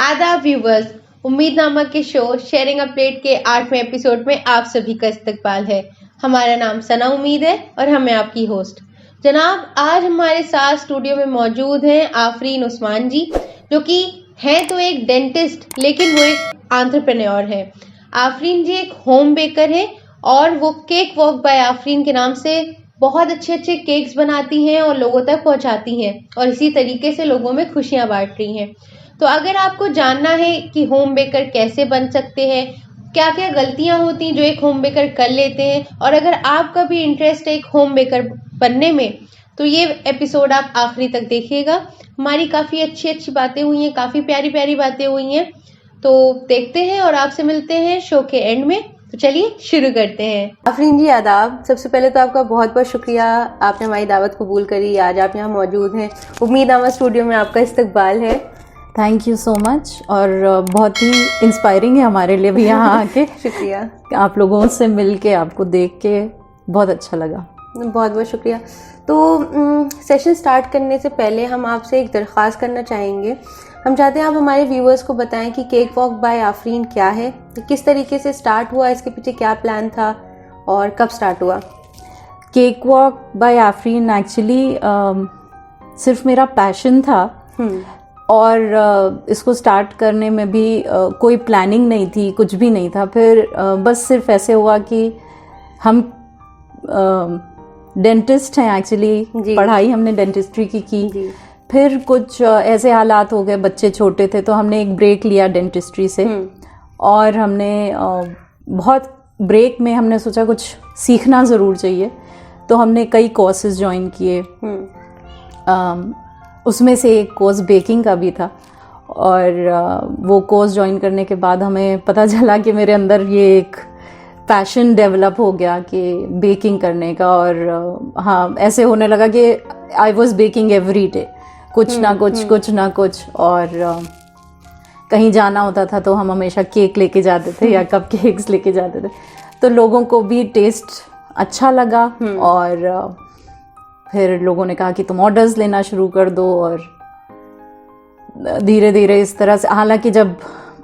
आदाब व्यूवर्स, उम्मीद नामा के शो शेयरिंग अपडेट के 8वें एपिसोड में आप सभी का इस्तकबाल है। हमारा नाम सना उम्मीद है और हमें आपकी होस्ट। जनाब, आज हमारे साथ स्टूडियो में मौजूद हैं आफरीन उस्मान जी, जो कि हैं तो एक डेंटिस्ट लेकिन वो एक एंटरप्रेन्योर है। आफरीन जी एक होम बेकर है और वो केक वॉक बाय आफरीन के नाम से बहुत अच्छे अच्छे केक्स बनाती हैं और लोगों तक पहुंचाती हैं और इसी तरीके से लोगों में खुशियां बांट रही हैं। तो अगर आपको जानना है कि होम बेकर कैसे बन सकते हैं, क्या क्या गलतियां होती हैं जो एक होम बेकर कर लेते हैं, और अगर आपका भी इंटरेस्ट है एक होम बेकर बनने में, तो ये एपिसोड आप आखिरी तक देखिएगा। हमारी काफ़ी अच्छी अच्छी बातें हुई हैं, काफ़ी प्यारी प्यारी बातें हुई हैं। तो देखते हैं और आपसे मिलते हैं शो के एंड में। तो चलिए शुरू करते हैं। आफरीन जी आदाब। सबसे पहले तो आपका बहुत बहुत शुक्रिया, आपने हमारी दावत कबूल करी, आज आप यहाँ मौजूद हैं। उम्मीद नामा स्टूडियो में आपका इस्तकबाल है। थैंक यू सो मच, और बहुत ही इंस्पायरिंग है हमारे लिए भी यहाँ आके। शुक्रिया। आप लोगों से मिल के, आपको देख के बहुत अच्छा लगा। बहुत बहुत शुक्रिया। तो सेशन स्टार्ट करने से पहले हम आपसे एक दरख्वास्त करना चाहेंगे। हम चाहते हैं आप हमारे व्यूअर्स को बताएं कि केक वॉक बाय आफरीन क्या है, किस तरीके से स्टार्ट हुआ, इसके पीछे क्या प्लान था और कब स्टार्ट हुआ। Cake walk bye Afreen actually सिर्फ मेरा पैशन था और इसको स्टार्ट करने में भी कोई प्लानिंग नहीं थी, कुछ भी नहीं था। फिर बस सिर्फ ऐसे हुआ कि हम डेंटिस्ट हैं एक्चुअली, पढ़ाई हमने डेंटिस्ट्री की। फिर कुछ ऐसे हालात हो गए, बच्चे छोटे थे तो हमने एक ब्रेक लिया डेंटिस्ट्री से, और हमने बहुत ब्रेक में हमने सोचा कुछ सीखना ज़रूर चाहिए, तो हमने कई कोर्सेज ज्वाइन किए। उसमें से एक कोर्स बेकिंग का भी था, और वो कोर्स ज्वाइन करने के बाद हमें पता चला कि मेरे अंदर ये एक पैशन डेवलप हो गया कि बेकिंग करने का। और हाँ, ऐसे होने लगा कि I was baking every day, कुछ ना कुछ। और कहीं जाना होता था तो हम हमेशा केक लेके जाते थे या कप केक्स लेके जाते थे, तो लोगों को भी टेस्ट अच्छा लगा। और फिर लोगों ने कहा कि तुम ऑर्डर्स लेना शुरू कर दो, और धीरे धीरे इस तरह से, हालांकि जब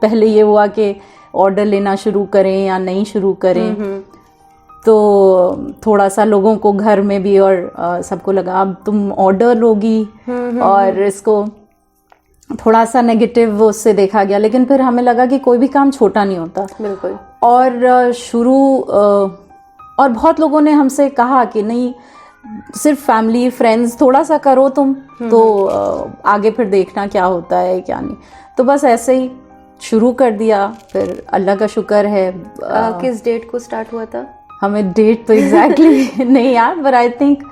पहले ये हुआ कि ऑर्डर लेना शुरू करें या नहीं शुरू करें, तो थोड़ा सा लोगों को घर में भी और सबको लगा अब तुम ऑर्डर लोगी, और इसको थोड़ा सा नेगेटिव उससे देखा गया। लेकिन फिर हमें लगा कि कोई भी काम छोटा नहीं होता। बिल्कुल। और और बहुत लोगों ने हमसे कहा कि नहीं, सिर्फ फैमिली फ्रेंड्स थोड़ा सा करो तुम, तो आगे फिर देखना क्या होता है क्या नहीं। तो बस ऐसे ही शुरू कर दिया। फिर अल्लाह का शुक्र है। किस डेट को स्टार्ट हुआ था? हमें डेट तो एग्जैक्टली नहीं याद, बट आई थिंक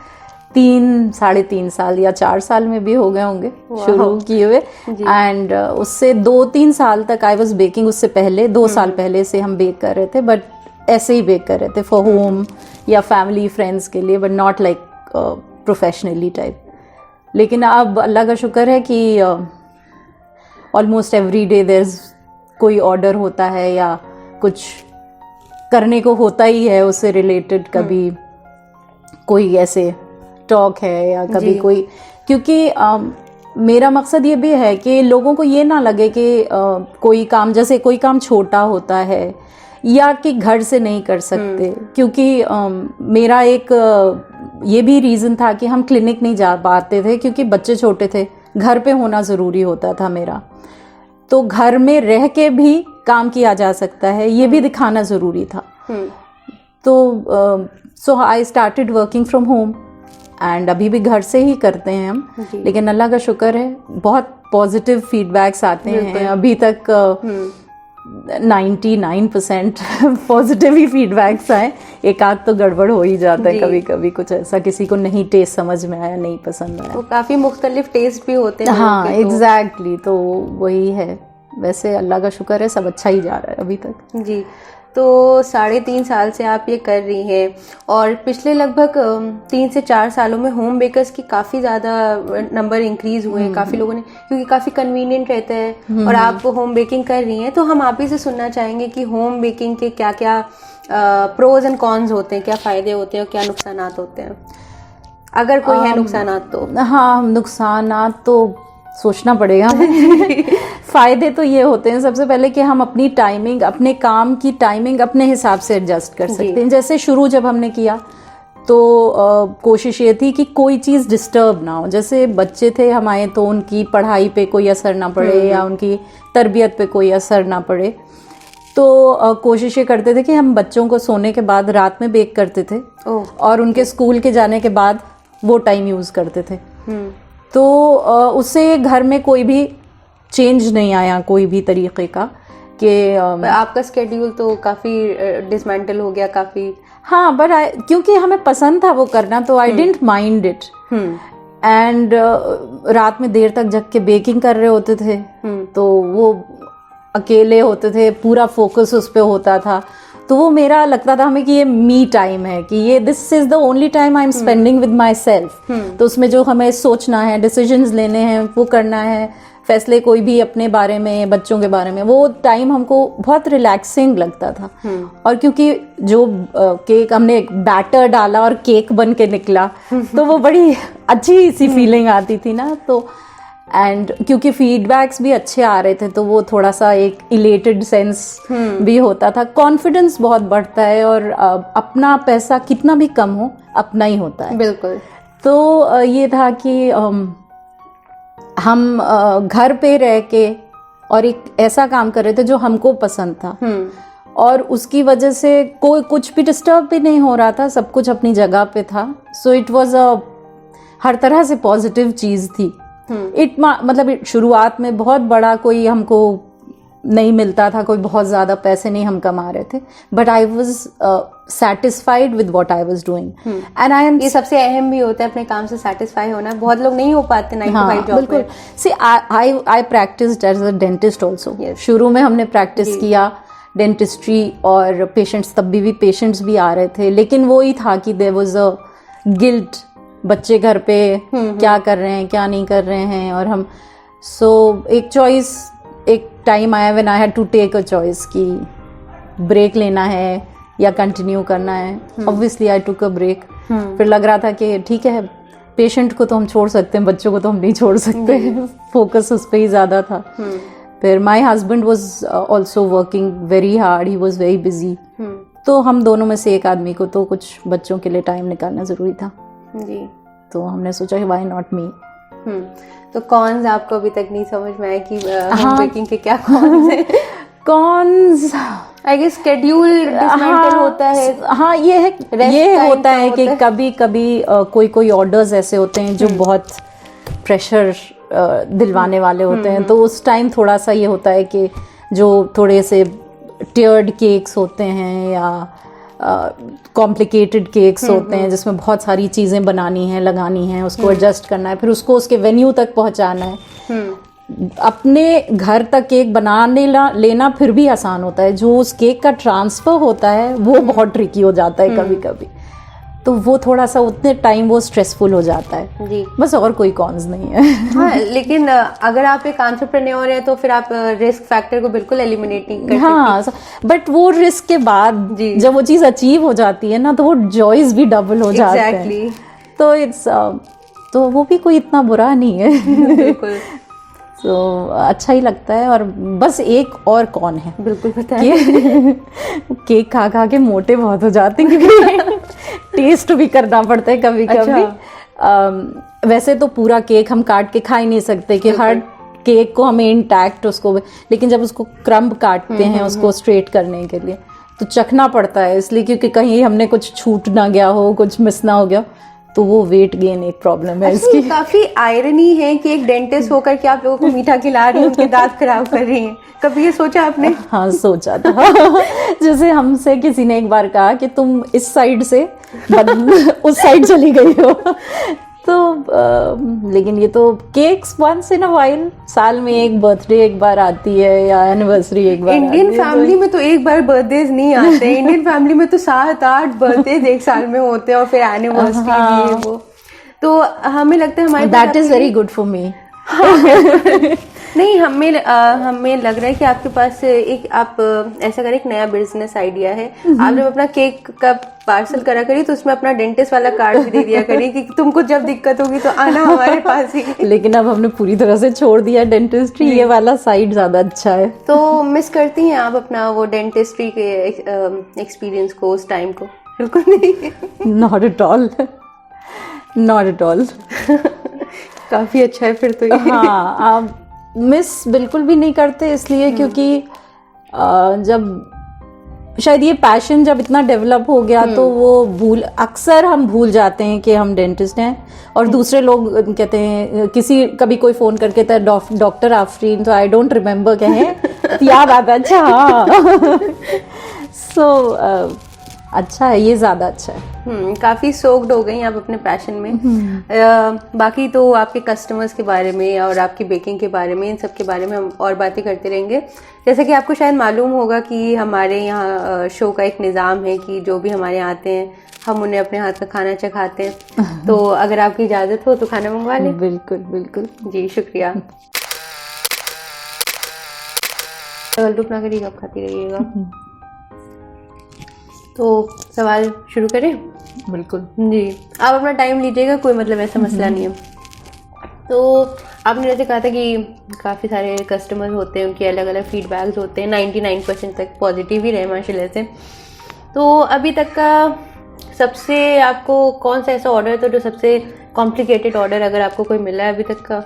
3-3.5 साल या 4 साल में भी हो गए होंगे शुरू किए हुए। एंड उससे 2-3 साल तक आई वॉज बेकिंग। उससे पहले 2 साल पहले से हम बेक कर रहे थे, बट ऐसे ही बेक कर रहे थे फॉर होम या फैमिली फ्रेंड्स के लिए, but not like professionally type. लेकिन अब अल्लाह का शुक्र है कि ऑलमोस्ट एवरी डे देयर कोई ऑर्डर होता है या कुछ करने को होता ही है उससे रिलेटेड। कभी कोई ऐसे टॉक है या कभी कोई, क्योंकि मेरा मकसद ये भी है कि लोगों को ये ना लगे कि कोई काम, जैसे कोई काम छोटा होता है या कि घर से नहीं कर सकते। क्योंकि मेरा एक ये भी रीज़न था कि हम क्लिनिक नहीं जा पाते थे क्योंकि बच्चे छोटे थे, घर पे होना ज़रूरी होता था मेरा। तो घर में रह के भी काम किया जा सकता है, ये भी दिखाना ज़रूरी था। तो so I started working from home, and अभी भी घर से ही करते हैं हम। लेकिन अल्लाह का शुक्र है बहुत पॉजिटिव फीडबैक्स आते हैं। अभी तक 99% पॉजिटिव ही फीडबैक्स आए। एक आध तो गड़बड़ हो ही जाता है कभी कभी, कुछ ऐसा किसी को नहीं टेस्ट समझ में आया, नहीं पसंद आया। तो काफ़ी मुख्तलिफ टेस्ट भी होते हैं। हाँ एग्जैक्टली, तो वही है। वैसे अल्लाह का शुक्र है सब अच्छा ही जा रहा है अभी तक। जी। तो 3.5 साल से आप ये कर रही हैं, और पिछले लगभग 3 से 4 सालों में होम बेकर्स की काफ़ी ज़्यादा नंबर इंक्रीज़ हुए हैं। काफ़ी लोगों ने, क्योंकि काफ़ी कन्वीनियंट रहता है, और आप होम बेकिंग कर रही हैं। तो हम आप ही से सुनना चाहेंगे कि होम बेकिंग के क्या क्या प्रोज एंड कॉन्स होते हैं, क्या फ़ायदे होते हैं और क्या नुकसानात होते हैं, अगर कोई है नुकसानात तो। हाँ, नुकसानात तो सोचना पड़ेगा। फायदे तो ये होते हैं सबसे पहले कि हम अपनी टाइमिंग, अपने काम की टाइमिंग अपने हिसाब से एडजस्ट कर सकते हैं। जैसे शुरू जब हमने किया तो कोशिश ये थी कि कोई चीज़ डिस्टर्ब ना हो। जैसे बच्चे थे हमारे तो उनकी पढ़ाई पे कोई असर ना पड़े या उनकी तरबियत पे कोई असर ना पड़े, तो कोशिश ये करते थे कि हम बच्चों को सोने के बाद रात में बेक करते थे और उनके स्कूल के जाने के बाद वो टाइम यूज़ करते थे। तो उससे घर में कोई भी चेंज नहीं आया कोई भी तरीके का कि आपका स्केड्यूल तो काफ़ी डिसमेंटल हो गया काफ़ी। हाँ, बट क्योंकि हमें पसंद था वो करना तो I didn't mind it. And रात में देर तक जग के बेकिंग कर रहे होते थे तो वो अकेले होते थे, पूरा फोकस उस पे होता था। तो वो मेरा लगता था हमें कि ये मी टाइम है, कि ये this is the only time I am spending with my self. तो उसमें जो हमें सोचना है, डिसीजंस लेने हैं, वो करना है, फैसले कोई भी अपने बारे में, बच्चों के बारे में, वो टाइम हमको बहुत रिलैक्सिंग लगता था। और क्योंकि जो केक हमने एक बैटर डाला और केक बन के निकला तो वो बड़ी अच्छी सी फीलिंग आती थी ना। तो एंड क्योंकि फीडबैक्स भी अच्छे आ रहे थे तो वो थोड़ा सा एक इलेटेड सेंस भी होता था। कॉन्फिडेंस बहुत बढ़ता है और अपना पैसा कितना भी कम हो अपना ही होता है। बिल्कुल। तो ये था कि हम घर पे रह के और एक ऐसा काम कर रहे थे जो हमको पसंद था और उसकी वजह से कोई कुछ भी डिस्टर्ब भी नहीं हो रहा था, सब कुछ अपनी जगह पे था। सो इट वाज हर तरह से पॉजिटिव चीज़ थी। मतलब शुरुआत में बहुत बड़ा कोई हमको नहीं मिलता था, कोई बहुत ज़्यादा पैसे नहीं हम कमा रहे थे, but I was satisfied with what I was doing and I am. ये सबसे अहम भी होता है अपने काम से सेटिस्फाई होना, बहुत लोग नहीं हो पाते 9 to 5 जॉब। बिल्कुल। See I practised as a dentist also. शुरू में हमने प्रैक्टिस किया डेंटिस्ट्री और पेशेंट्स, तब भी पेशेंट्स भी आ रहे थे, लेकिन वो ही था कि देयर वाज अ गिल्ट, बच्चे घर पे क्या कर रहे हैं क्या नहीं कर रहे हैं। और हम एक चॉइस, एक टाइम आया when I had to take a choice कि ब्रेक लेना है या कंटिन्यू करना है। Obviously I took a break. फिर लग रहा था कि ठीक है, पेशेंट को तो हम छोड़ सकते हैं, बच्चों को तो हम नहीं छोड़ सकते। फोकस उस पर ही ज़्यादा था। फिर my husband was also working very hard, he was very busy. तो हम दोनों में से एक आदमी को तो कुछ बच्चों के लिए टाइम निकालना ज़रूरी था जी। तो हमने सोचा कि व्हाई नॉट मी। तो कॉन्स आपको अभी तक नहीं समझ में आया कि होम बेकिंग के क्या कॉन्स हैं? Cons I guess schedule dismantle होता है। हाँ, ये होता है कि कभी कभी कोई ऑर्डर्स ऐसे होते हैं जो बहुत प्रेशर दिलवाने वाले होते हैं, तो उस टाइम थोड़ा सा ये होता है कि जो थोड़े से टियर्ड केक्स होते हैं या कॉम्प्लिकेटेड केक्स होते हैं जिसमें बहुत सारी चीज़ें बनानी हैं, लगानी हैं, उसको एडजस्ट करना है, फिर उसको उसके वेन्यू तक पहुंचाना है। अपने घर तक केक बनाने लेना फिर भी आसान होता है, जो उस केक का ट्रांसफ़र होता है वो बहुत ट्रिकी हो जाता है कभी कभी। तो वो थोड़ा सा उतने टाइम वो स्ट्रेसफुल हो जाता है जी। बस और कोई कॉन्स नहीं है। हाँ, लेकिन अगर आप एक एंटरप्रेन्योर है तो फिर आप रिस्क फैक्टर को बिल्कुल एलिमिनेट नहीं कर सकते। हाँ, बट वो रिस्क के बाद जब वो चीज़ अचीव हो जाती है ना तो वो जॉयज भी डबल हो जाते हैं। तो तो वो भी कोई इतना बुरा नहीं है। बिल्कुल। तो अच्छा ही लगता है। और बस एक और कौन है, बिल्कुल बताइए। केक खा खा के मोटे बहुत हो जाते हैं क्योंकि टेस्ट भी करना पड़ता है कभी कभी। वैसे तो पूरा केक हम काट के खा ही नहीं सकते कि हर केक को हमें इंटैक्ट उसको, लेकिन जब उसको क्रम्ब काटते हैं उसको स्ट्रेट करने के लिए तो चखना पड़ता है, इसलिए क्योंकि कहीं हमने कुछ छूट ना गया हो, कुछ मिस ना हो गया, तो वो वेट गेन एक प्रॉब्लम है इसकी। काफी आयरनी है कि एक डेंटिस्ट होकर के आप लोगों को मीठा खिला रही हैं, उनके दांत खराब कर रही हैं। कभी ये सोचा आपने? हाँ, सोचा था। जैसे हमसे किसी ने एक बार कहा कि तुम इस साइड से उस साइड चली गई हो। तो लेकिन ये तो cakes once in a while, साल में एक बर्थडे एक बार आती है या एनिवर्सरी एक बार। इंडियन फैमिली में तो एक बार बर्थडेज नहीं आते। इंडियन फैमिली में तो 7-8 बर्थडेज एक साल में होते हैं और फिर एनिवर्सरी भी है वो। तो हमें लगता है हमारे that is very good for me. नहीं, हमें लग रहा है कि आपके पास एक आप ऐसा करें, एक नया बिजनेस आइडिया है। आप जब अपना केक का पार्सल करा करिए तो उसमें अपना डेंटिस्ट वाला कार्ड भी दे दिया करिए कि तुमको जब दिक्कत होगी तो आना हमारे पास ही। लेकिन अब हमने पूरी तरह से छोड़ दिया डेंटिस्ट्री, ये वाला साइड ज्यादा अच्छा है। तो मिस करती हैं आप अपना वो डेंटिस्ट्री के एक्सपीरियंस को, उस टाइम को? बिल्कुल नहीं। Not at all, not at all. काफी अच्छा है फिर तो ये। हाँ, आप मिस बिल्कुल भी नहीं करते, इसलिए क्योंकि जब शायद ये पैशन जब इतना डेवलप हो गया तो वो अक्सर हम भूल जाते हैं कि हम डेंटिस्ट हैं, और दूसरे लोग कहते हैं, कभी कोई फोन करके कहता है डॉक्टर आफरीन, तो आई डोंट रिमेम्बर कहें याद आता है, अच्छा हाँ। सो अच्छा है, ये ज्यादा अच्छा है। काफी सोक्ड हो गई आप अपने पैशन में। बाकी तो आपके कस्टमर्स के बारे में और आपकी बेकिंग के बारे में, इन सब के बारे में हम और बातें करते रहेंगे। जैसा कि आपको शायद मालूम होगा कि हमारे यहाँ शो का एक निज़ाम है कि जो भी हमारे यहाँ आते हैं हम उन्हें अपने हाथ का खाना चखाते हैं। तो अगर आपकी इजाज़त हो तो खाना मंगवा लें। बिल्कुल बिल्कुल जी, शुक्रिया। लूप ना करिएगा, आप खाती रहिएगा। तो सवाल शुरू करें? बिल्कुल जी, आप अपना टाइम लीजिएगा, कोई मतलब ऐसा मसला नहीं है। तो आपने जैसे कहा था कि काफ़ी सारे कस्टमर्स होते हैं, उनके अलग अलग फीडबैक्स होते हैं, 99% तक पॉजिटिव ही रहे माशाल्लाह से। तो अभी तक का सबसे आपको कौन सा ऐसा ऑर्डर था जो सबसे कॉम्प्लिकेटेड ऑर्डर अगर आपको कोई मिला है अभी तक का?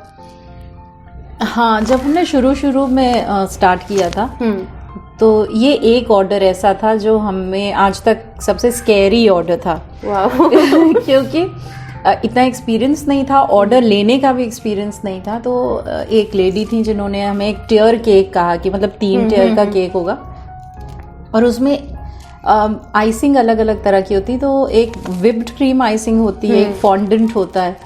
हाँ, जब हमने शुरू में स्टार्ट किया था तो ये एक ऑर्डर ऐसा था जो हमें आज तक सबसे स्कैरी ऑर्डर था। क्योंकि इतना एक्सपीरियंस नहीं था, ऑर्डर लेने का भी एक्सपीरियंस नहीं था। तो एक लेडी थी जिन्होंने हमें एक टियर केक कहा कि मतलब 3 टियर का केक होगा, और उसमें आइसिंग अलग अलग तरह की होती। तो एक विप्ड क्रीम आइसिंग होती है, एक फॉन्डेंट होता है।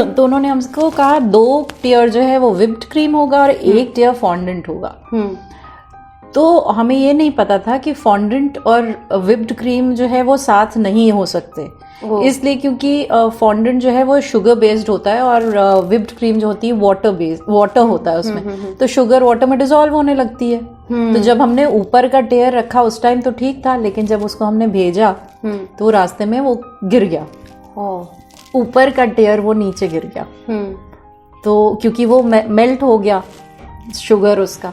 तो उन्होंने हमको कहा 2 टियर जो है वो विप्ड क्रीम होगा और 1 टियर फॉन्डेंट होगा। तो हमें ये नहीं पता था कि फॉन्डेंट और विप्ड क्रीम जो है वो साथ नहीं हो सकते, इसलिए क्योंकि फॉन्डेंट जो है वो शुगर बेस्ड होता है और विप्ड क्रीम जो होती है वाटर होता है उसमें। तो शुगर वाटर में डिसॉल्व होने लगती है। तो जब हमने ऊपर का टेयर रखा उस टाइम तो ठीक था, लेकिन जब उसको हमने भेजा तो रास्ते में वो गिर गया। ऊपर का टेयर वो नीचे गिर गया। तो क्योंकि वो मेल्ट हो गया शुगर उसका,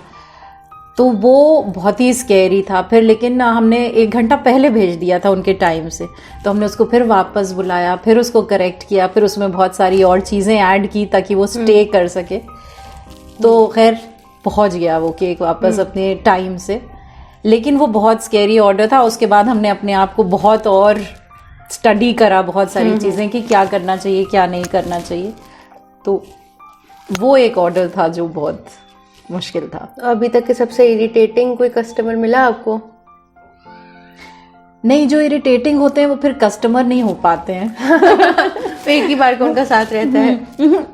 तो वो बहुत ही स्कैरी था। फिर लेकिन हमने 1 घंटा पहले भेज दिया था उनके टाइम से, तो हमने उसको फिर वापस बुलाया, फिर उसको करेक्ट किया, फिर उसमें बहुत सारी और चीज़ें ऐड की ताकि वो स्टे कर सके। तो खैर पहुंच गया वो केक वापस अपने टाइम से, लेकिन वो बहुत स्कैरी ऑर्डर था। उसके बाद हमने अपने आप को बहुत और स्टडी करा, बहुत सारी चीज़ें कि क्या करना चाहिए क्या नहीं करना चाहिए। तो वो एक ऑर्डर था जो बहुत मुश्किल था। अभी तक के सबसे इरिटेटिंग कोई कस्टमर मिला आपको? नहीं, जो इरिटेटिंग होते हैं वो फिर कस्टमर नहीं हो पाते हैं। एक ही बार को उनका साथ रहता है।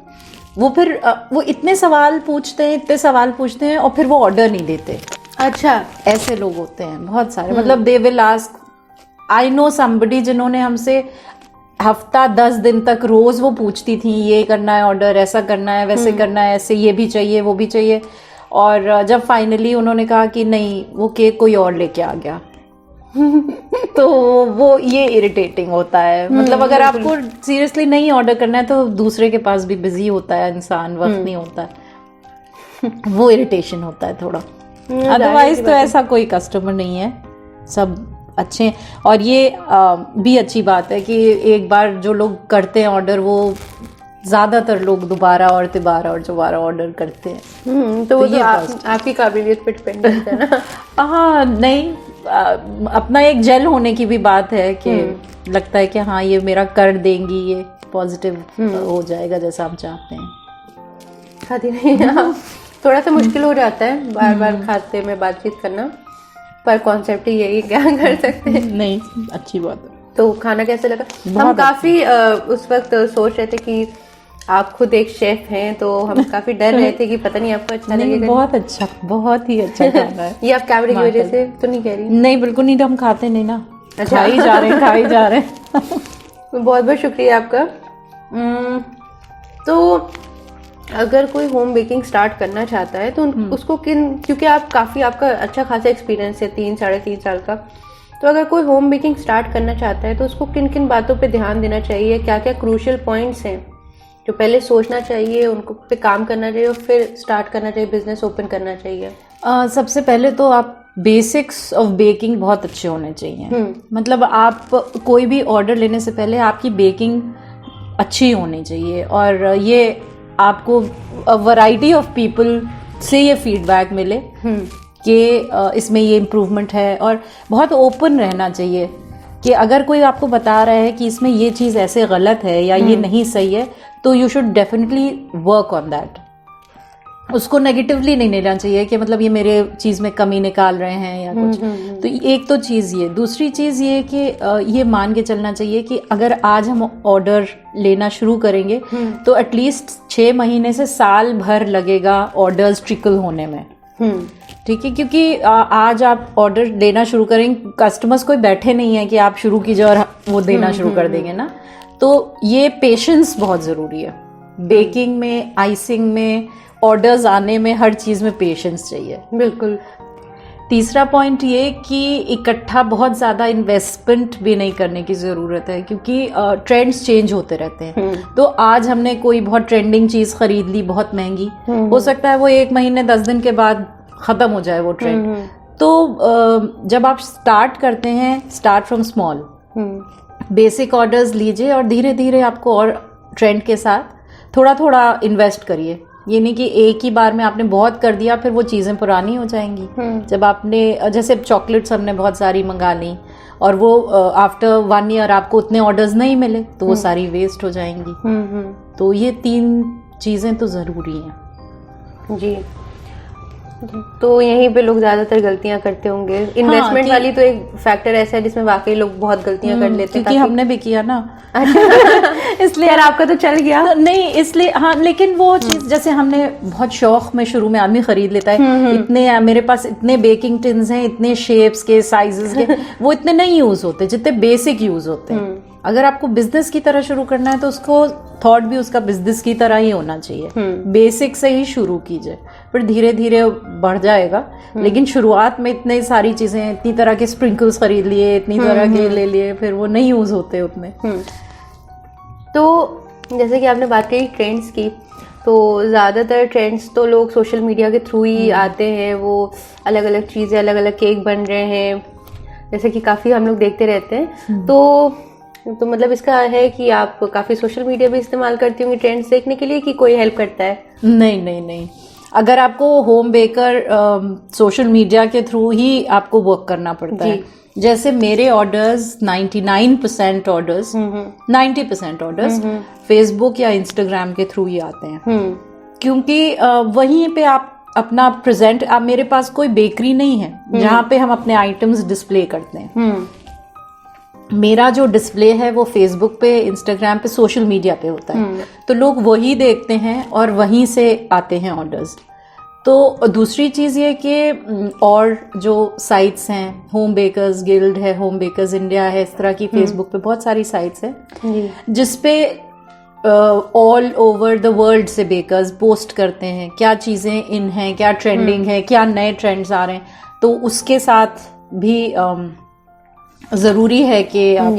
वो फिर वो इतने सवाल पूछते हैं और फिर वो ऑर्डर नहीं देते। अच्छा, ऐसे लोग होते हैं बहुत सारे। मतलब they will ask, I know somebody जिन्होंने हमसे हफ्ता 10 दिन तक रोज वो पूछती थी ये करना है ऑर्डर, ऐसा करना है, वैसे करना है, ऐसे ये भी चाहिए वो भी चाहिए। और जब फाइनली उन्होंने कहा कि नहीं वो केक कोई और लेके आ गया तो वो ये इरिटेटिंग होता है। मतलब अगर आपको सीरियसली नहीं ऑर्डर करना है तो दूसरे के पास भी बिजी होता है इंसान, वक्त नहीं होता है, वो इरिटेशन होता है थोड़ा। अदरवाइज तो ऐसा कोई कस्टमर नहीं है, सब अच्छे हैं। और ये भी अच्छी बात है कि एक बार जो लोग करते हैं ऑर्डर, वो ज़्यादातर लोग दोबारा और दोबारा ऑर्डर करते हैं। तो ये आपकी काबिलियत पे डिपेंड है ना। हाँ, नहीं, अपना एक जेल होने की भी बात है कि लगता है कि हाँ ये मेरा कर देंगी, ये पॉजिटिव हो जाएगा जैसा हम चाहते हैं। खाती नहीं आप? थोड़ा सा मुश्किल हो जाता है बार बार खाते में बातचीत करना, पर कॉन्सेप्ट ही यही, क्या कर सकते हैं। नहीं, अच्छी बात है। तो खाना कैसे लगा? हम काफी उस वक्त सोच रहे थे कि आप खुद एक शेफ हैं, तो हम काफी डर रहे थे कि पता नहीं आपको अच्छा लगेगा। बहुत अच्छा, बहुत ही अच्छा खाना है। ये आप कैमरे की वजह से तो नहीं कह रही? नहीं, बिल्कुल नहीं, हम खाते नहीं ना। अच्छा, खा ही जा रहे हैं। बहुत बहुत शुक्रिया आपका। तो अगर कोई होम बेकिंग स्टार्ट करना चाहता है तो उसको क्योंकि आपका अच्छा खासा एक्सपीरियंस है 3-3.5 साल का, तो अगर कोई होम बेकिंग स्टार्ट करना चाहता है तो उसको किन किन बातों पे ध्यान देना चाहिए, क्या क्या क्रूशियल पॉइंट्स हैं जो पहले सोचना चाहिए, उनको पे काम करना चाहिए और फिर स्टार्ट करना चाहिए, बिजनेस ओपन करना चाहिए? सबसे पहले तो आप बेसिक्स ऑफ बेकिंग बहुत अच्छे होने चाहिए। मतलब आप कोई भी ऑर्डर लेने से पहले आपकी बेकिंग अच्छी होनी चाहिए, और ये आपको वैरायटी ऑफ पीपल से ये फीडबैक मिले कि इसमें ये इम्प्रूवमेंट है, और बहुत ओपन रहना चाहिए कि अगर कोई आपको बता रहा है कि इसमें ये चीज़ ऐसे गलत है या ये नहीं सही है, तो you should definitely work on that. उसको नेगेटिवली नहीं लेना चाहिए कि मतलब ये मेरे चीज़ में कमी निकाल रहे हैं या कुछ। तो एक तो चीज़ ये, दूसरी चीज़ ये कि ये मान के चलना चाहिए कि अगर आज हम ऑर्डर लेना शुरू करेंगे तो एटलीस्ट 6 महीने से साल भर लगेगा ऑर्डर्स ट्रिकल होने में। ठीक है, क्योंकि आज आप ऑर्डर देना शुरू करेंगे, कस्टमर्स कोई बैठे नहीं है कि आप शुरू कीजिए और वो देना शुरू कर देंगे ना। तो ये पेशेंस बहुत ज़रूरी है बेकिंग में, आइसिंग में, ऑर्डर्स आने में, हर चीज़ में पेशेंस चाहिए। बिल्कुल। तीसरा पॉइंट ये कि इकट्ठा बहुत ज़्यादा इन्वेस्टमेंट भी नहीं करने की ज़रूरत है, क्योंकि ट्रेंड्स चेंज होते रहते हैं। तो आज हमने कोई बहुत ट्रेंडिंग चीज़ खरीद ली बहुत महंगी, हो सकता है वो 1 महीने 10 दिन के बाद ख़त्म हो जाए वो ट्रेंड। तो जब आप स्टार्ट करते हैं, start from small, basic orders लीजिए और धीरे धीरे आपको और ट्रेंड के साथ थोड़ा थोड़ा इन्वेस्ट करिए। ये नहीं कि एक ही बार में आपने बहुत कर दिया फिर वो चीज़ें पुरानी हो जाएंगी। जब आपने जैसे चॉकलेट्स हमने बहुत सारी मंगा ली और वो आफ्टर 1 ईयर आपको उतने ऑर्डर्स नहीं मिले तो वो सारी वेस्ट हो जाएंगी। तो ये 3 चीज़ें तो ज़रूरी हैं जी। तो यहीं पे लोग ज्यादातर गलतियां करते होंगे। इन्वेस्टमेंट वाली तो एक फैक्टर ऐसा है जिसमें वाकई लोग बहुत गलतियां कर लेते हैं, क्योंकि हमने भी किया ना। इसलिए यार आपका तो चल गया। तो नहीं, इसलिए हाँ, लेकिन वो चीज जैसे हमने बहुत शौक में शुरू में आदमी खरीद लेता है, इतने मेरे पास इतने बेकिंग टिन्स हैं, इतने शेप्स के, साइजेस के, वो इतने नहीं यूज होते जितने बेसिक यूज होते हैं। अगर आपको बिजनेस की तरह शुरू करना है तो उसको थॉट भी उसका बिजनेस की तरह ही होना चाहिए। बेसिक से ही शुरू कीजिए, फिर धीरे धीरे बढ़ जाएगा। लेकिन शुरुआत में इतनी सारी चीजें, इतनी तरह के स्प्रिंकल्स खरीद लिए, इतनी तरह के ले लिए, फिर वो नहीं यूज होते उतने। तो जैसे कि आपने बात करी ट्रेंड्स की, तो ज़्यादातर ट्रेंड्स तो लोग सोशल मीडिया के थ्रू ही आते हैं। वो अलग अलग चीज़ें, अलग अलग केक बन रहे हैं, जैसे कि काफ़ी हम लोग देखते रहते हैं। तो मतलब इसका है कि आप काफ़ी सोशल मीडिया भी इस्तेमाल करती होंगी ट्रेंड्स देखने के लिए, कि कोई हेल्प करता है? नहीं नहीं नहीं, अगर आपको होम बेकर सोशल मीडिया के थ्रू ही आपको वर्क करना पड़ता है। जैसे मेरे ऑर्डर्स 99% ऑर्डर्स 90% ऑर्डर्स फेसबुक या इंस्टाग्राम के थ्रू ही आते हैं, क्योंकि वहीं पे आप अपना प्रेजेंट, आप, मेरे पास कोई बेकरी नहीं है जहाँ पे हम अपने आइटम्स डिस्प्ले करते हैं। मेरा जो डिस्प्ले है वो फेसबुक पे, इंस्टाग्राम पे, सोशल मीडिया पे होता है। तो लोग वही देखते हैं और वहीं से आते हैं ऑर्डर्स। तो दूसरी चीज़ ये कि और जो साइट्स हैं, होम बेकर्स गिल्ड है, होम बेकर्स इंडिया है, इस तरह की फेसबुक पे बहुत सारी साइट्स हैं जिसपे ऑल ओवर द वर्ल्ड से बेकर्स पोस्ट करते हैं क्या चीज़ें इन हैं, क्या ट्रेंडिंग है, क्या नए ट्रेंड्स आ रहे हैं। तो उसके साथ भी ज़रूरी है कि आप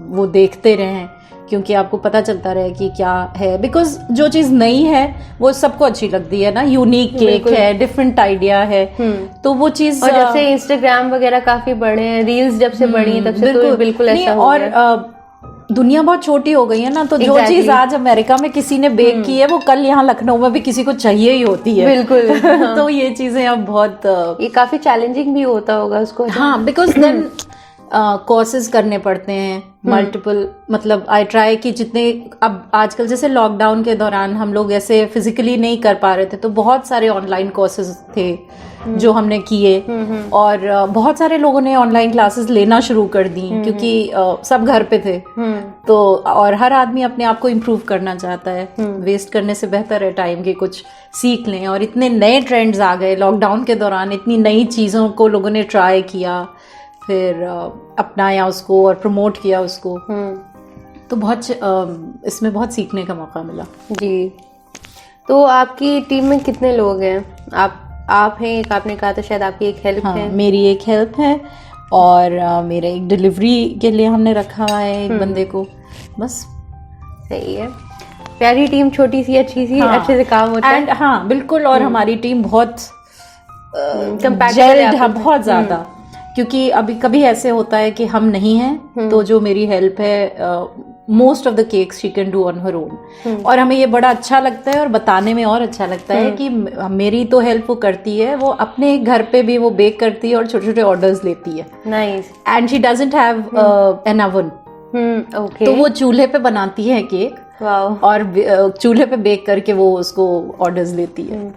वो देखते रहें, क्योंकि आपको पता चलता रहे कि क्या है। बिकॉज जो चीज़ नई है वो सबको अच्छी लगती है ना, यूनिक केक है, डिफरेंट आइडिया है, तो वो चीज़। और जब से इंस्टाग्राम वगैरह काफ़ी बढ़े हैं, रील्स जब से बढ़ी हैं, तब से तो बिल्कुल ऐसा हो गया। और दुनिया बहुत छोटी हो गई है ना, तो जो चीज़ आज अमेरिका में किसी ने बेक की है वो कल यहाँ लखनऊ में भी किसी को चाहिए ही होती है। बिल्कुल। तो ये चीज़ें अब बहुत ये काफ़ी चैलेंजिंग भी होता होगा उसको। हाँ, बिकॉज देन कोर्सेज करने पड़ते हैं मल्टीपल। मतलब आई ट्राई कि जितने, अब आजकल जैसे लॉकडाउन के दौरान हम लोग ऐसे फिजिकली नहीं कर पा रहे थे, तो बहुत सारे ऑनलाइन कोर्सेज थे जो हमने किए, और बहुत सारे लोगों ने ऑनलाइन क्लासेस लेना शुरू कर दी, क्योंकि सब घर पे थे। तो और हर आदमी अपने आप को इम्प्रूव करना चाहता है, वेस्ट करने से बेहतर है टाइम के कुछ सीख लें। और इतने नए ट्रेंड्स आ गए लॉकडाउन के दौरान, इतनी नई चीज़ों को लोगों ने ट्राई किया, फिर अपनाया उसको और प्रमोट किया उसको। तो बहुत इसमें बहुत सीखने का मौका मिला जी। तो आपकी टीम में कितने लोग हैं? आप हैं, एक आपने कहा था शायद आपकी एक हेल्प हाँ, है। मेरी एक हेल्प है और मेरा एक डिलीवरी के लिए हमने रखा हुआ है एक बंदे को, बस। सही है, प्यारी टीम, छोटी सी अच्छी सी, हाँ, अच्छे से काम होता है। हाँ बिल्कुल। और हमारी टीम बहुत compatible है हाँ, आपस बहुत ज्यादा, क्योंकि अभी कभी ऐसे होता है कि हम नहीं हैं तो जो मेरी हेल्प है, most of the cakes she can do on her own. और हमें ये बड़ा अच्छा लगता है और बताने में और अच्छा लगता है कि मेरी तो हेल्प वो करती है, वो अपने घर पे भी वो बेक करती है और छोटे छोटे ऑर्डर्स लेती है। Nice. And she doesn't have an oven, okay. तो वो चूल्हे पे बनाती है केक, वाओ। और चूल्हे पे बेक करके वो उसको ऑर्डर्स लेती है।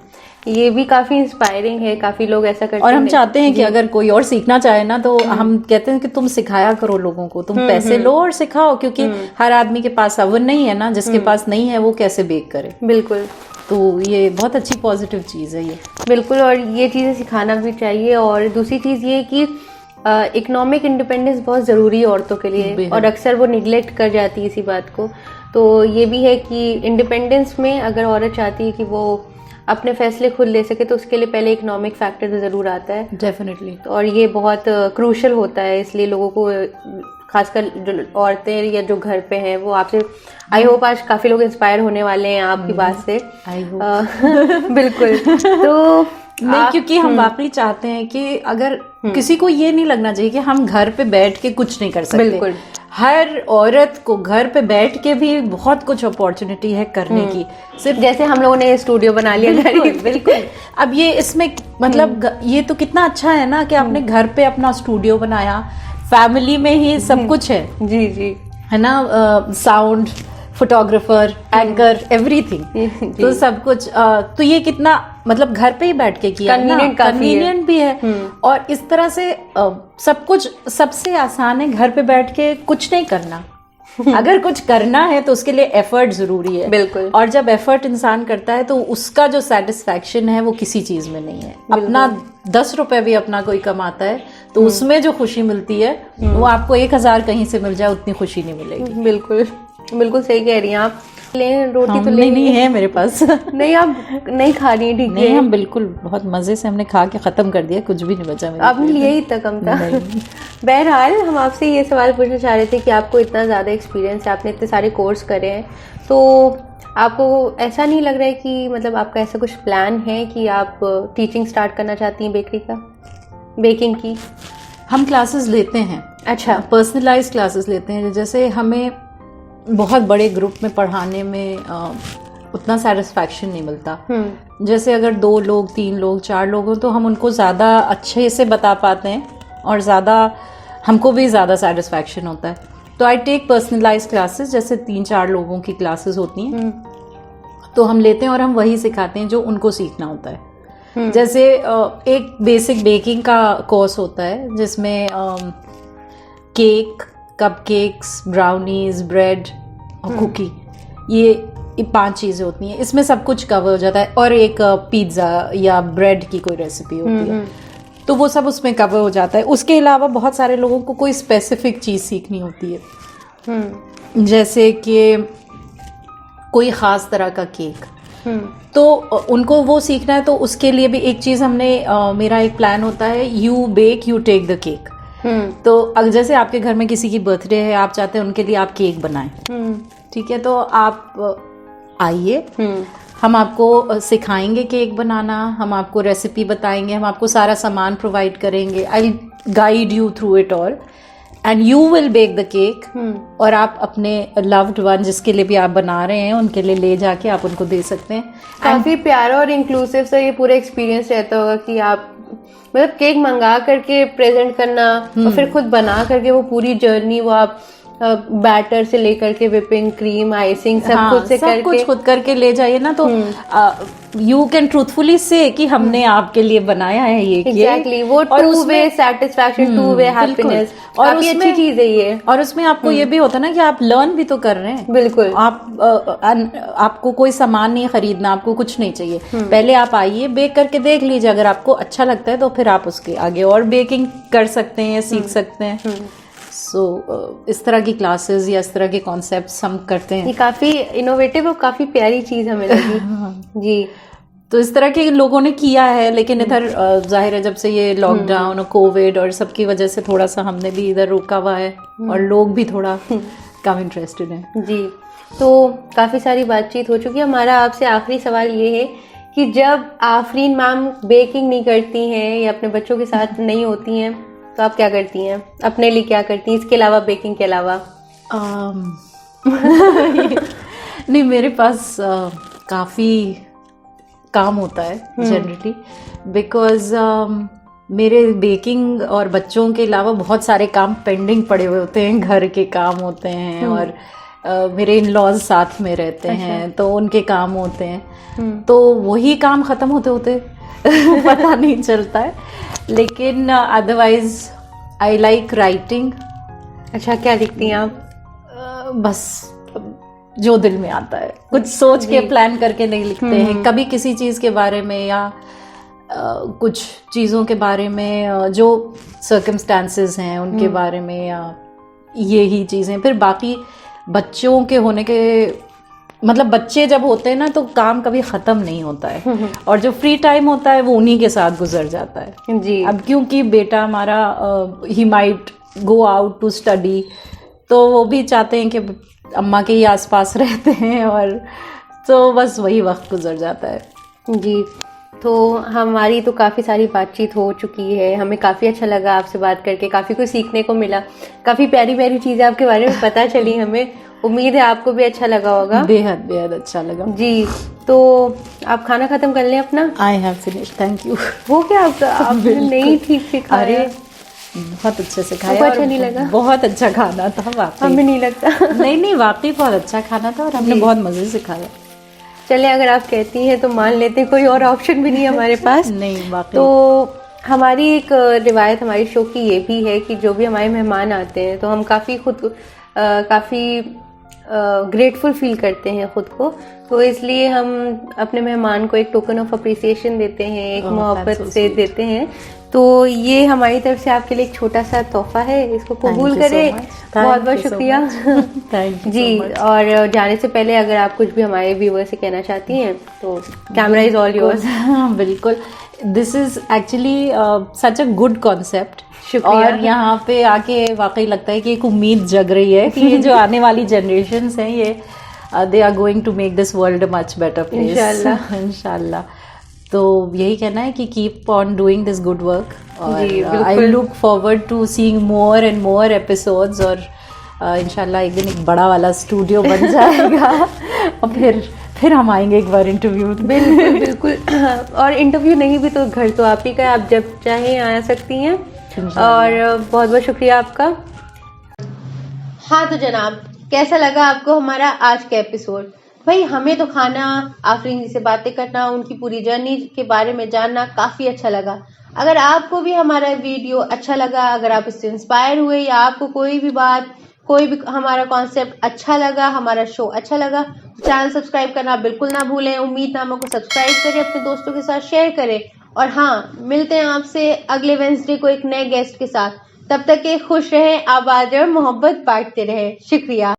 ये भी काफी इंस्पायरिंग है, काफी लोग ऐसा करते हैं। और हम चाहते हैं कि अगर कोई और सीखना चाहे ना, तो हम कहते हैं कि तुम सिखाया करो लोगों को, तुम पैसे लो और सिखाओ, क्योंकि हर आदमी के पास ओवन नहीं है ना, जिसके पास नहीं है वो कैसे बेक करे। बिल्कुल। तो ये बहुत अच्छी पॉजिटिव चीज़ है ये। बिल्कुल, और ये चीज़ें सिखाना भी चाहिए। और दूसरी चीज़ ये कि इकोनॉमिक इंडिपेंडेंस बहुत ज़रूरी है औरतों के लिए, और अक्सर वो निगलेक्ट कर जाती है इसी बात को। तो ये भी है कि इंडिपेंडेंस में अगर औरत चाहती है कि वो अपने फैसले खुद ले सके, तो उसके लिए पहले इकोनॉमिक फैक्टर तो ज़रूर आता है। डेफिनेटली। और ये बहुत क्रूशल होता है, इसलिए लोगों को, खासकर जो औरतें या जो घर पे हैं, वो आपसे आई होप आज काफ़ी लोग इंस्पायर होने वाले हैं आपकी बात से। I hope. बिल्कुल। तो नहीं, क्योंकि हम वाकई चाहते हैं कि अगर किसी को ये नहीं लगना चाहिए कि हम घर पे बैठ के कुछ नहीं कर सकते। बिल्कुल। हर औरत को घर पे बैठ के भी बहुत कुछ अपॉर्चुनिटी है करने की। सिर्फ जैसे हम लोगों ने स्टूडियो बना लिया घर ही। बिल्कुल। अब ये इसमें मतलब ये तो कितना अच्छा है ना कि आपने घर पे अपना स्टूडियो बनाया, फैमिली में ही सब कुछ है। जी जी, है ना, साउंड, फोटोग्राफर, एंकर, एवरीथिंग, तो सब कुछ। तो ये कितना मतलब घर पे ही बैठ के किया ना, कन्वीनियंट भी है। और इस तरह से सब कुछ सबसे आसान है घर पे बैठ के कुछ नहीं करना। अगर कुछ करना है तो उसके लिए एफर्ट जरूरी है। बिल्कुल। और जब एफर्ट इंसान करता है तो उसका जो सेटिस्फैक्शन है वो किसी चीज में नहीं है। अपना 10 रुपए भी अपना कोई कमाता है तो उसमें जो खुशी मिलती है वो आपको 1000 कहीं से मिल जाए उतनी खुशी नहीं मिलेगी। बिल्कुल बिल्कुल सही कह रही हैं आप। लें रोटी तो नहीं है मेरे पास। नहीं, आप नहीं खा रही, ठीक है? नहीं, हम बिल्कुल बहुत मजे से हमने खा के खत्म कर दिया, कुछ भी नहीं बचा मेरे। आपने लिया ही इतना कम था। बहरहाल हम आपसे ये सवाल पूछना चाह रहे थे कि आपको इतना ज़्यादा एक्सपीरियंस है, आपने इतने सारे कोर्स करे हैं, तो आपको ऐसा नहीं लग रहा है कि मतलब आपका ऐसा कुछ प्लान है कि आप टीचिंग स्टार्ट करना चाहती हैं बेकिंग की? हम क्लासेस लेते हैं। अच्छा। पर्सनलाइज क्लासेस लेते हैं। जैसे हमें बहुत बड़े ग्रुप में पढ़ाने में उतना सेटिस्फैक्शन नहीं मिलता। जैसे अगर 2 लोग, 3 लोग, 4 लोग हो तो हम उनको ज़्यादा अच्छे से बता पाते हैं और ज़्यादा हमको भी ज़्यादा सेटिस्फैक्शन होता है। तो आई टेक पर्सनलाइज क्लासेस, जैसे 3-4 लोगों की क्लासेस होती हैं, तो हम लेते हैं और हम वही सिखाते हैं जो उनको सीखना होता है। जैसे एक बेसिक बेकिंग का कोर्स होता है जिसमें केक, कपकेक्स, ब्राउनीज, ब्रेड और कुकी, ये 5 चीज़ें होती हैं। इसमें सब कुछ कवर हो जाता है। और एक पिज़्ज़ा या ब्रेड की कोई रेसिपी होती है, तो वो सब उसमें कवर हो जाता है। उसके अलावा बहुत सारे लोगों को कोई स्पेसिफिक चीज़ सीखनी होती है, जैसे कि कोई ख़ास तरह का केक, तो उनको वो सीखना है। तो उसके लिए भी एक चीज़ हमने मेरा एक प्लान होता है, you bake you take the cake. तो अगर जैसे आपके घर में किसी की बर्थडे है, आप चाहते हैं उनके लिए आप केक बनाएं, ठीक है, तो आप आइए, हम आपको सिखाएंगे केक बनाना, हम आपको रेसिपी बताएंगे, हम आपको सारा सामान प्रोवाइड करेंगे। I will guide you through it all and you will bake the cake. और आप अपने लव्ड वन जिसके लिए भी आप बना रहे हैं उनके लिए ले जाके आप उनको दे सकते हैं। काफ़ी प्यारा और इंक्लूसिव सा ये पूरा एक्सपीरियंस रहता होगा कि आप मतलब केक मंगा करके प्रेजेंट करना और फिर खुद बना करके वो पूरी जर्नी, वो आप बैटर से लेकर के विपिंग क्रीम, आइसिंग, सब खुद से करके, कुछ खुद करके ले जाइए ना, तो यू कैन ट्रूथफुली से कि हमने आपके लिए बनाया है ये। एग्जैक्टली, वो two way satisfaction, two way happiness, काफी अच्छी चीज है ये। और उसमें आपको ये भी होता है ना कि आप लर्न भी तो कर रहे हैं। बिल्कुल। आपको कोई सामान नहीं खरीदना, आपको कुछ नहीं चाहिए, पहले आप आइए, बेक करके देख लीजिए, अगर आपको अच्छा लगता है तो फिर आप उसके आगे और बेकिंग कर सकते हैं, सीख सकते हैं। सो इस तरह की क्लासेस या इस तरह के कॉन्सेप्ट्स हम करते ये हैं। काफी इनोवेटिव और काफी प्यारी चीज हमें लगी। जी तो इस तरह के लोगों ने किया है, लेकिन इधर जाहिर है जब से ये लॉकडाउन और कोविड और सबकी वजह से थोड़ा सा हमने भी इधर रोका हुआ है और लोग भी थोड़ा कम इंटरेस्टेड हैं। जी, तो काफ़ी सारी बातचीत हो चुकी है। हमारा आपसे आखिरी सवाल ये है कि जब आफरीन मैम बेकिंग नहीं करती हैं या अपने बच्चों के साथ नहीं होती हैं तो आप क्या करती हैं, अपने लिए क्या करती हैं इसके अलावा, बेकिंग के अलावा? नहीं, मेरे पास काफ़ी काम होता है जनरली, बिकॉज मेरे बेकिंग और बच्चों के अलावा बहुत सारे काम पेंडिंग पड़े हुए होते हैं, घर के काम होते हैं और मेरे इन लॉज साथ में रहते हैं तो उनके काम होते हैं, तो वही काम ख़त्म होते होते पता नहीं चलता है। लेकिन अदरवाइज आई लाइक राइटिंग। अच्छा, क्या लिखती हैं आप? बस जो दिल में आता है, कुछ सोच के प्लान करके नहीं लिखते हैं कभी किसी चीज़ के बारे में या कुछ चीज़ों के बारे में जो सर्कमस्टांसेस हैं उनके बारे में, या यही चीज़ें। फिर बाकी बच्चों के होने के मतलब बच्चे जब होते हैं ना तो काम कभी ख़त्म नहीं होता है और जो फ्री टाइम होता है वो उन्हीं के साथ गुजर जाता है। जी, अब क्योंकि बेटा हमारा ही might go out to study, तो वो भी चाहते हैं कि अम्मा के ही आसपास रहते हैं और तो बस वही वक्त गुजर जाता है। जी, तो हमारी तो काफ़ी सारी बातचीत हो चुकी है। हमें काफ़ी अच्छा लगा आपसे बात करके, काफ़ी कुछ सीखने को मिला, काफ़ी प्यारी प्यारी चीज़ें आपके बारे में पता चली हमें। उम्मीद है आपको भी अच्छा लगा होगा। बेहद बेहद अच्छा लगा जी, तो आप खाना ख़त्म कर लें अपना। I have finished, thank you. वो क्या आपने नहीं ठीक से खाया? अरे बहुत अच्छे से खाया। आपको अच्छा नहीं लगा? बहुत अच्छा खाना था वाकई। हमें नहीं लगता। नहीं वाकई बहुत अच्छा खाना था और हमने बहुत मज़े से खाया। चलिए, अगर आप कहती हैं तो मान लेते हैं, कोई और ऑप्शन भी नहीं है हमारे पास। नहीं वाकई। तो हमारी एक रिवायत हमारी शो की ये भी है कि जो भी हमारे मेहमान आते हैं तो हम काफ़ी काफ़ी ग्रेटफुल फील करते हैं खुद को, तो इसलिए हम अपने मेहमान को एक टोकन ऑफ अप्रिसिएशन देते हैं, एक मोहब्बत से देते हैं। तो ये हमारी तरफ से आपके लिए एक छोटा सा तोहफा है, इसको कबूल करें। बहुत बहुत शुक्रिया। थैंक यू जी, और जाने से पहले अगर आप कुछ भी हमारे व्यूअर से कहना चाहती हैं तो कैमरा इज ऑल योर्स। बिल्कुल, this is actually such a good concept. शुक्रिया। और यहाँ पे आके वाकई लगता है कि एक उम्मीद जग रही है कि ये जो आने वाली जनरेशन्स हैं ये they are going to make this world much better place इंशाल्लाह। इंशाल्लाह। तो यही कहना है कि keep on doing this good work और आई बिल्कुल। Look forward to seeing more and more episodes और इंशाल्लाह एक दिन एक बड़ा वाला स्टूडियो बन जाएगा और फिर हम आएंगे एक बार इंटरव्यू। बिल्कुल बिल्कुल। और इंटरव्यू नहीं भी तो घर तो आप ही का है, आप जब चाहें आ सकती हैं। और बहुत बहुत शुक्रिया आपका। हाँ तो जनाब, कैसा लगा आपको हमारा आज का एपिसोड? भाई हमें तो खाना, आफरीन जी से बातें करना, उनकी पूरी जर्नी के बारे में जानना काफ़ी अच्छा लगा। अगर आपको भी हमारा वीडियो अच्छा लगा, अगर आप इससे इंस्पायर हुए या आपको कोई भी हमारा कॉन्सेप्ट अच्छा लगा, हमारा शो अच्छा लगा, तो चैनल सब्सक्राइब करना बिल्कुल ना भूलें। उम्मीदनामा को सब्सक्राइब करें, अपने दोस्तों के साथ शेयर करें और हाँ, मिलते हैं आपसे अगले वेडनेसडे को एक नए गेस्ट के साथ। तब तक के खुश रहें, आबाद और मोहब्बत बांटते रहें। शुक्रिया।